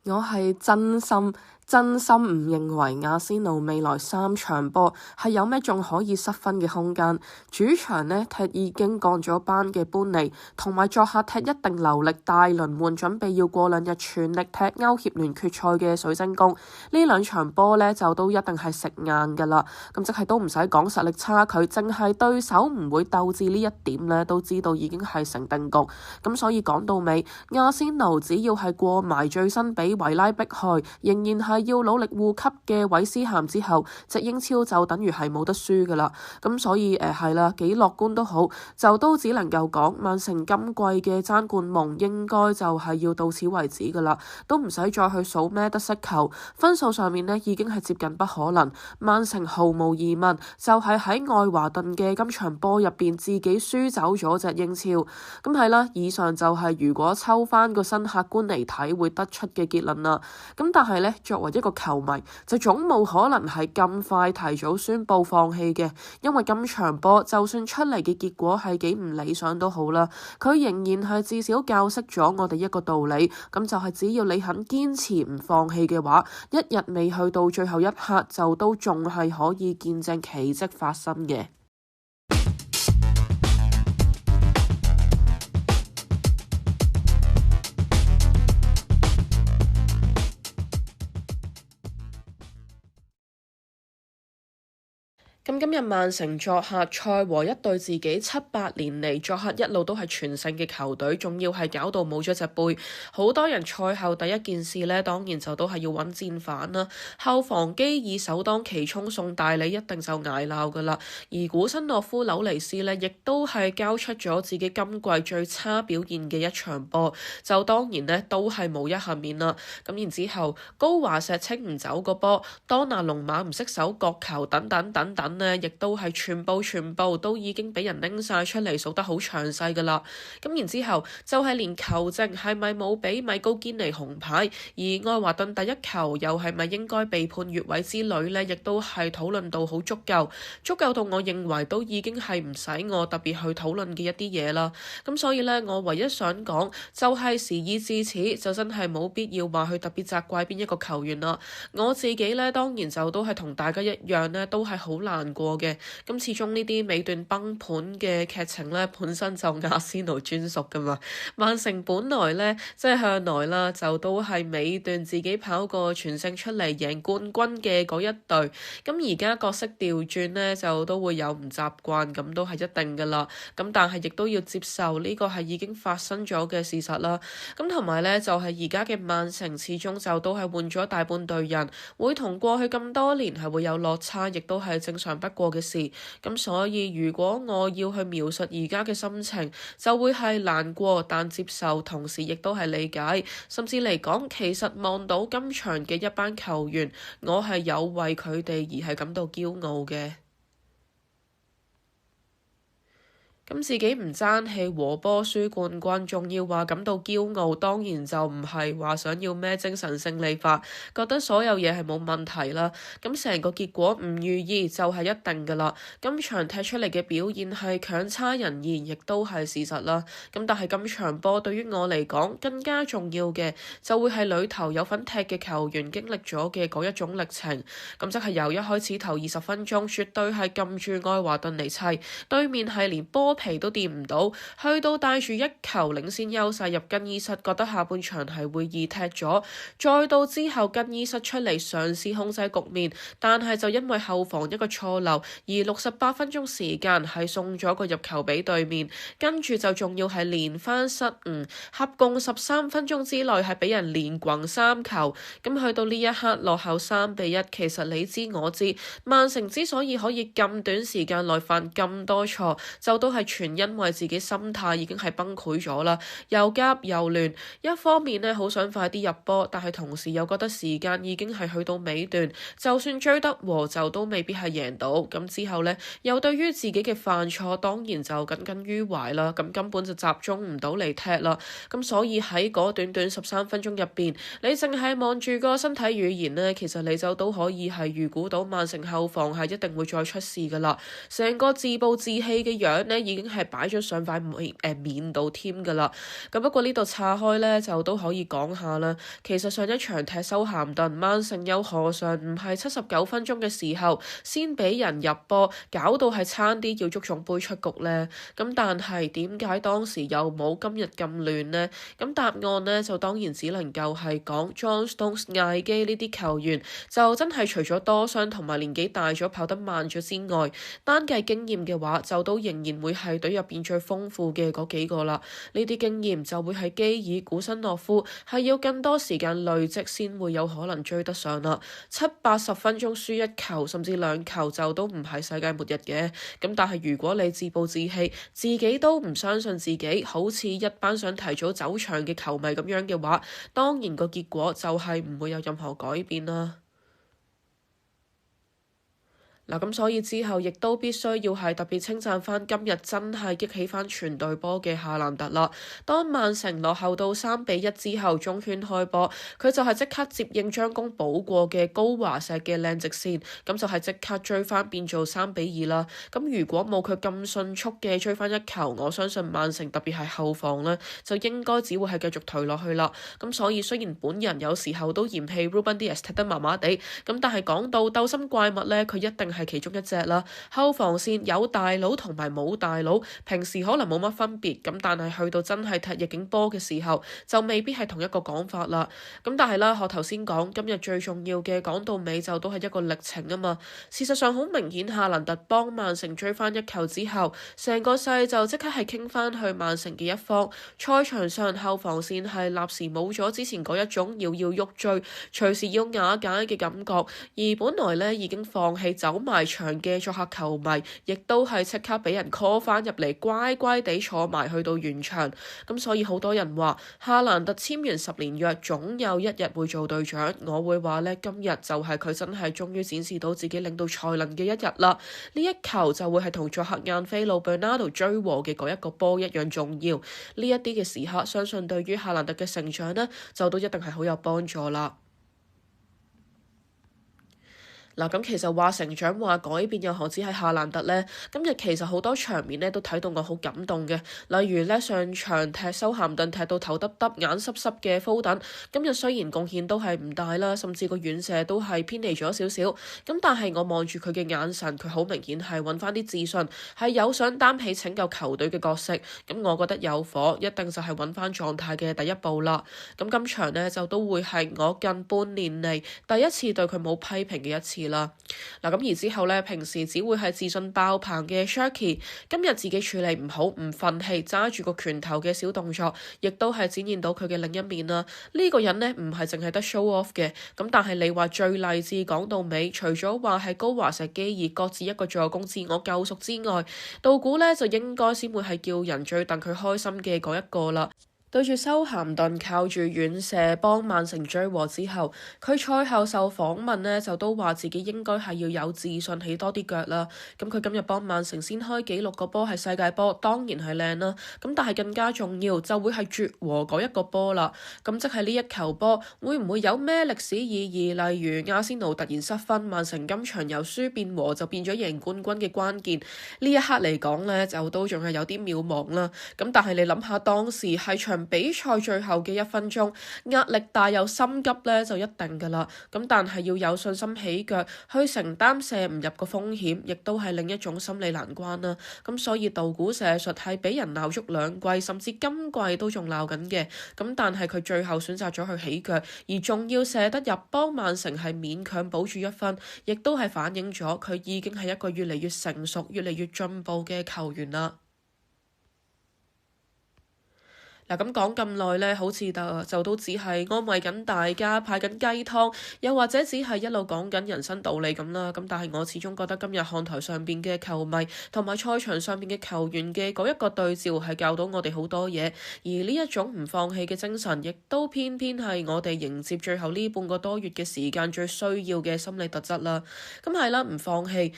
我係真心唔認為阿仙奴未來3場波係有咩仲可以失分嘅空間。主場呢踢已經降咗班嘅般尼，同埋作客踢一定流力大輪換，準備要過2日全力踢歐協聯決賽嘅水晶宮。呢2場波呢就都一定係食硬噶啦。咁即係都唔使講實力差距，淨係對手唔會鬥志呢一點呢都知道已經係成定局。咁所以講到尾，阿仙奴只要係過埋最新俾維拉迫害，仍然係要努力護級嘅韋斯咸之後，隻英超就等於係冇得輸噶啦。咁所以係啦，幾樂觀都好，就都只能夠講曼城今季嘅爭冠夢應該就係要到此為止噶啦，都唔使再去數咩得失球，分數上面呢已經係接近不可能。曼城毫無疑問就係喺愛華頓嘅今場波入邊自己輸走咗隻英超。咁係啦，以上就係如果抽翻個新客觀嚟睇會得出嘅結論啦。咁但係呢，作為一個球迷就總冇可能係咁快提早宣布放棄嘅，因為今場波就算出嚟嘅結果係幾唔理想都好啦，佢仍然係至少教識咗我哋一個道理，咁就係只要你肯堅持唔放棄嘅話，一日未去到最後一刻就都仲係可以見證奇蹟發生嘅。咁今日曼城作客賽和一隊自己7-8年嚟作客一路都係全勝嘅球隊，仲要係搞到冇咗隻杯。好多人賽後第一件事呢，當然就都係要揾戰犯啦。後防基爾首當其衝送大禮，一定就捱鬧噶啦。而古辛諾夫紐尼斯呢，亦都係交出咗自己今季最差表現嘅一場波，就當然呢，都係無一幸免啦。咁然之後高華石清唔走個波，當拿龍馬唔識守角球等等等等。亦都係全部都已經俾人拎晒出嚟，數得好詳細噶啦。咁然之後就係連球證係咪冇俾米高堅尼紅牌，而愛華頓第一球又係咪應該被判越位之類呢，亦都係討論到好足夠到我認為都已經係唔使我特別去討論嘅一啲嘢啦。咁所以呢，我唯一想講就係事已至此，就真係冇必要話去特別責怪邊一個球員啦。我自己呢，當然就都係同大家一樣呢，都係好難過嘅。咁始終呢啲尾段崩盤嘅劇情呢，本身就阿仙奴專屬噶嘛。曼城本來呢，即係向來啦，就都係尾段自己跑個全勝出嚟贏冠軍嘅嗰一隊。咁而家角色調轉呢，就都會有唔習慣，咁都係一定噶啦。咁但係亦都要接受呢個係已經發生咗嘅事實啦。咁同埋呢，就係而家嘅曼城始終就都係換咗大半隊人，會同過去咁多年係會有落差，亦都係正常不過嘅事。咁所以如果我要去描述而家嘅心情，就會係難過，但接受，同時亦都係理解，甚至嚟講，其實望到今場嘅一班球員，我係有為佢哋而係感到驕傲嘅。咁自己唔爭氣和波輸冠軍，仲要話感到驕傲，當然就唔係話想要咩精神勝利法，覺得所有嘢係冇問題啦。咁成個結果唔如意就係一定噶啦。今場踢出嚟嘅表現係強差人意，亦都係事實啦。咁但係今場波對於我嚟講更加重要嘅，就會係裏頭有份踢嘅球員經歷咗嘅嗰一種歷程。咁即係由一開始頭20分鐘，絕對係撳住愛華頓嚟砌，對面係連波皮都掂唔到，去到帶住一球領先優勢入更衣室，覺得下半場係會易踢咗，再到之後更衣室出嚟嘗試控制局面，但係就因為後防一個錯漏，而68分鐘時間係送咗個入球俾對面，跟住就仲要係連番失誤，合共13分鐘之內係俾人連滾3球，咁去到呢一刻落後3-1，其實你知我知，曼城之所以可以咁短時間內犯咁多錯，就都係全因為自己心態已經係崩潰咗啦，又急又亂，一方面呢，好想快啲入波，但係同時又覺得時間已經係去到尾段，就算追得和就都未必係贏到。咁之後呢，又對於自己嘅犯錯當然就耿耿於懷啦，咁根本就集中唔到嚟踢啦。咁所以喺嗰短短13分鐘入邊，你淨係望住個身體語言呢，其實你就都可以係預估到曼城後防係一定會再出事噶啦。成個自暴自棄嘅樣呢，已經經係擺咗上塊面度添㗎啦。咁不過呢度岔開咧，就都可以講下啦。其實上一場踢修咸頓，曼城又何嘗唔係79分鐘嘅時候先俾人入波，搞到係差啲要足總杯出局呢？咁但係點解當時又冇今日咁亂呢？咁答案呢，就當然只能夠係講 John Stones、艾基呢啲球員就真係除咗多傷同埋年紀大咗跑得慢咗之外，單計經驗嘅話就都仍然會係隊入邊最豐富嘅嗰幾個啦。呢啲經驗就會係基爾、古新諾夫係要更多時間累積先會有可能追得上啦。70-80分鐘輸一球甚至2球就都唔係世界末日嘅。咁但係如果你自暴自棄，自己都唔相信自己，好似一班想提早走場嘅球迷咁樣嘅話，當然個結果就係唔會有任何改變啦。嗱，咁所以之後亦都必須要係特別稱讚翻今日真係激起翻全隊波嘅夏蘭特啦。當曼城落後到3-1之後，中圈開波，佢就係即刻接應將功補過嘅高華石嘅靚直線，咁就係即刻追翻變做3-2啦。咁如果冇佢咁迅速嘅追翻一球，我相信曼城特別係後防呢，就應該只會係繼續頹落去啦。咁所以雖然本人有時候都嫌棄 Ruben Dias 踢得麻麻地，咁但係講到鬥心怪物呢，佢一定係其中一隻啦。後防線有大佬同埋冇大佬，平時可能冇乜分別，咁但係去到真係踢逆境波嘅時候，就未必係同一個講法啦。咁但係啦，學頭先講，今日最重要嘅講到尾就都係一個歷程啊嘛。事實上好明顯，夏蘭特幫曼城追翻一球之後，成個勢就即刻係傾翻去曼城嘅一方。賽場上後防線係立時冇咗之前嗰一種搖搖欲墜、隨時要瓦解嘅感覺，而本來呢已經放棄走埋場嘅作客球迷，亦都係即刻俾人 call 翻入嚟，乖乖地坐埋去到完場。咁所以好多人話夏蘭特簽完10年約，總有一日會做隊長。我會話呢，今日就係佢真係終於展示到自己領導才能嘅一日啦。呢一球就會係同作客晏菲路 Bernardo 追和嘅嗰一個波一樣重要。呢一啲嘅時刻，相信對於夏蘭特嘅成長呢，就都一定係好有幫助啦。嗱，咁其實話成長話改變又何止係夏蘭特呢？今日其實好多場面呢都睇到我好感動嘅，例如呢，上場踢修咸頓踢到頭耷耷眼濕濕嘅福登，今日雖然貢獻都係唔大啦，甚至個遠射都係偏離咗少少，咁但係我望住佢嘅眼神，佢好明顯係揾翻啲自信，係有想擔起拯救球隊嘅角色。咁我覺得有火一定就係揾翻狀態嘅第一步啦。咁今場呢，就都會係我近半年嚟第一次對佢冇批評嘅一次啦。嗱，咁而之後呢，平時只會係自信爆棚嘅 Sharky， 今日自己處理唔好，唔忿氣，揸住個拳頭嘅小動作，亦都係展現到佢嘅另一面啦。呢個人呢，唔係淨係得 show off 嘅，咁但係你話最勵志講到尾，除咗話係高華石基爾各自一個助攻自我救贖之外，道古呢就應該先會係叫人最戥佢開心嘅嗰一個啦。對住修咸頓靠住遠射幫曼城追和之後，佢賽後受訪問呢，就都話自己應該係要有自信起多啲腳啦。咁佢今日幫曼城先開紀錄個波係世界波，當然係靚啦。咁但係更加重要就會係絕和嗰一個波啦。咁即係呢一球波會唔會有咩歷史意義？例如阿仙奴突然失分，曼城今場由輸變和就變咗贏冠軍嘅關鍵。呢一刻嚟講呢，就都仲係有啲渺茫啦。咁但係你諗下當時係場比賽最後嘅1分鐘，壓力大又心急呢，就一定噶啦。咁但係要有信心起腳去承擔射唔入個風險，亦都係另一種心理難關啦。咁所以道古射術係俾人鬧足2季，甚至今季都仲鬧緊嘅。咁但係佢最後選擇咗去起腳，而仲要射得入，幫曼城係勉強保住1分，亦都係反映咗佢已經係一個越嚟越成熟、越嚟越進步嘅球員啦。嗱，咁講咁耐呢，好似就都只係安慰緊大家，派緊雞湯，又或者只係一路講緊人生道理咁啦。咁但係我始終覺得今日看台上邊嘅球迷同埋賽場上邊嘅球員嘅嗰一個對照係教到我哋好多嘢，而呢一種唔放棄嘅精神，亦都偏偏係我哋迎接最後呢半個多月嘅時間最需要嘅心理特質啦。咁係啦，唔放棄，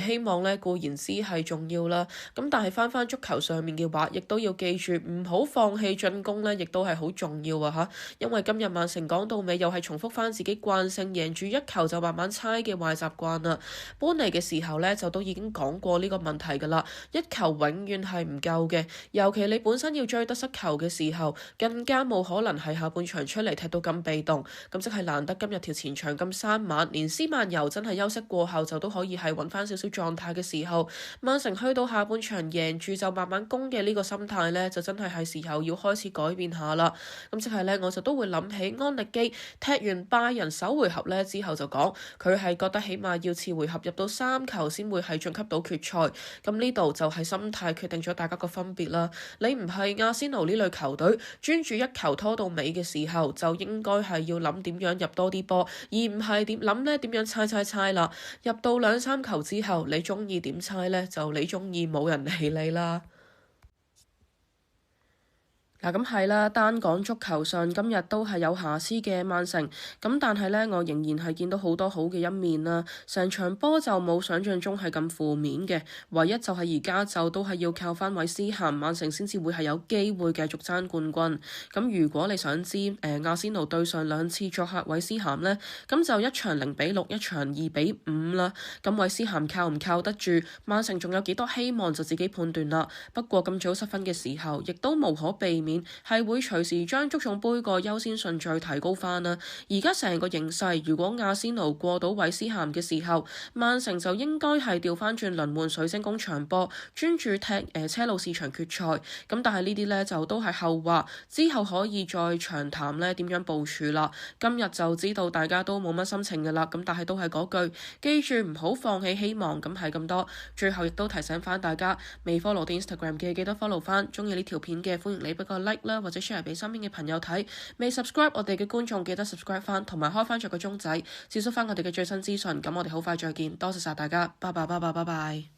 希望呢固然之係重要啦。咁但係翻足球上面嘅話，亦都要記住唔好放棄進攻呢，亦都係好重要啊嚇，因為今日曼城講到尾又係重複翻自己慣性贏住一球就慢慢猜嘅壞習慣啦。搬嚟嘅時候呢，就都已經講過呢個問題㗎啦，一球永遠係唔夠嘅，尤其你本身要追得失球嘅時候，更加冇可能係下半場出嚟踢到咁被動，咁即係難得今日條前場咁生猛，連斯曼尤真係休息過後就都可以係揾翻少少狀態嘅時候，曼城去到下半場贏住就慢慢攻嘅呢個心態呢，就真係時候要開始改變下啦。咁即係呢，我就都會諗起安力基踢完拜仁首回合呢之後就講，佢係覺得起碼要次回合入到3球先會係晉級到決賽。咁呢度就係心態決定咗大家個分別啦。你唔係阿仙奴呢類球隊，專注一球拖到尾嘅時候，就應該係要諗點樣入多啲波，而唔係點樣猜啦。入到2-3球之後，你中意點猜呢？就你中意，冇人理你啦。嗱，咁係啦，單講足球上今日都係有瑕疵嘅曼城，咁但係呢，我仍然係見到好多好嘅一面啦。成場波就冇想象中係咁負面嘅，唯一就係而家就都係要靠翻韋斯咸，曼城先至會係有機會繼續爭冠軍。咁如果你想知阿仙奴對上2次作客韋斯咸呢，咁就一場0-6，一場2-5啦。咁韋斯咸靠唔靠得住，曼城仲有幾多希望就自己判斷啦。不過咁早失分嘅時候，亦都無可避免係會隨時將足總杯個優先順序提高翻啦。而家成個形勢，如果阿仙奴過到韋斯咸嘅時候，曼城就應該係調翻轉輪換水晶宮場波，專注踢車路士場決賽。咁但係呢啲呢，就都係後話，之後可以再詳談呢點樣部署啦。今日就知道大家都冇乜心情㗎啦。咁但係都係嗰句，記住唔好放棄希望。咁係咁多。最後亦都提醒翻大家，未 follow 啲 Instagram 嘅記得 follow 翻。中意呢條片嘅歡迎你俾個 like 啦，或者 share 俾身邊嘅朋友睇。未 subscribe 我哋嘅觀眾記得 subscribe 翻，同埋開翻著個鐘仔，接收翻我哋嘅最新資訊。咁我哋好快再見，多謝晒大家，拜拜。